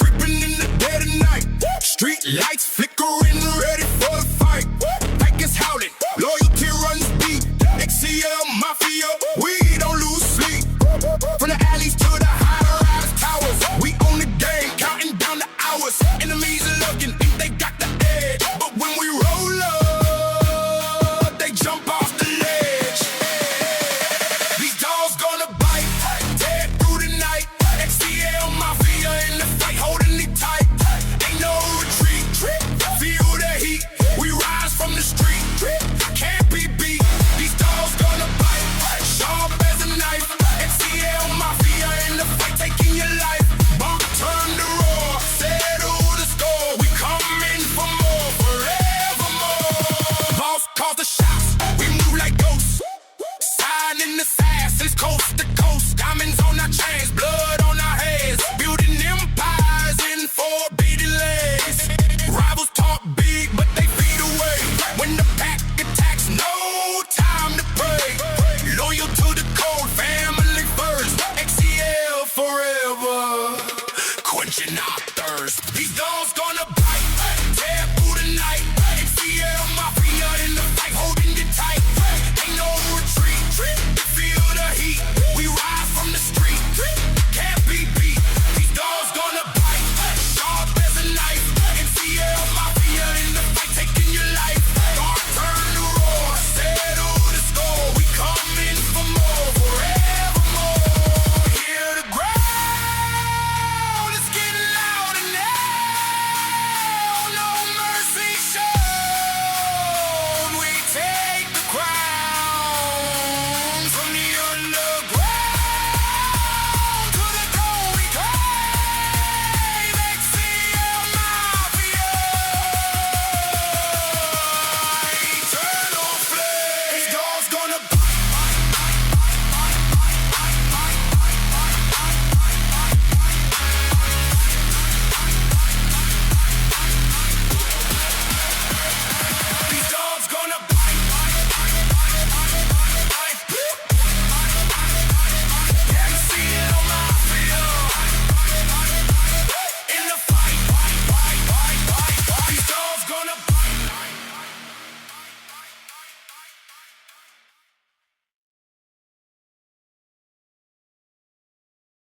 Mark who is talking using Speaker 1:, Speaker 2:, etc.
Speaker 1: creeping in the dead of night. Street lights flickering, ready for the fight. Bikers howling, loyalty runs deep. XCL Mafia, we don't lose sleep. From the alleys to the high-rise towers, we own the game, counting down the hours. Enemies are looking, think they got the edge, but when we roll up, they jump off the ledge. These dogs gonna bite, tear through the night. XCL Mafia in the fight, holding it tight. Ain't no retreat, feel the heat. We rise from the street, can't be beat. These dogs gonna bite, sharp as a knife. XCL Mafia in the fight, taking your life. Bump, turn to roar, settle the score. We coming for more, forevermore. Boss calls the shots, we move like ghosts. Signing assassins coast to coast. Diamonds on our chains, blood on our heads. Building empires in forbidden lands. Rivals talk big, but they feed away. When the pack attacks, no time to pray. Loyal to the code, family first. XCL forever, quenching our thirst. These dogs gonna bite, tear through the night.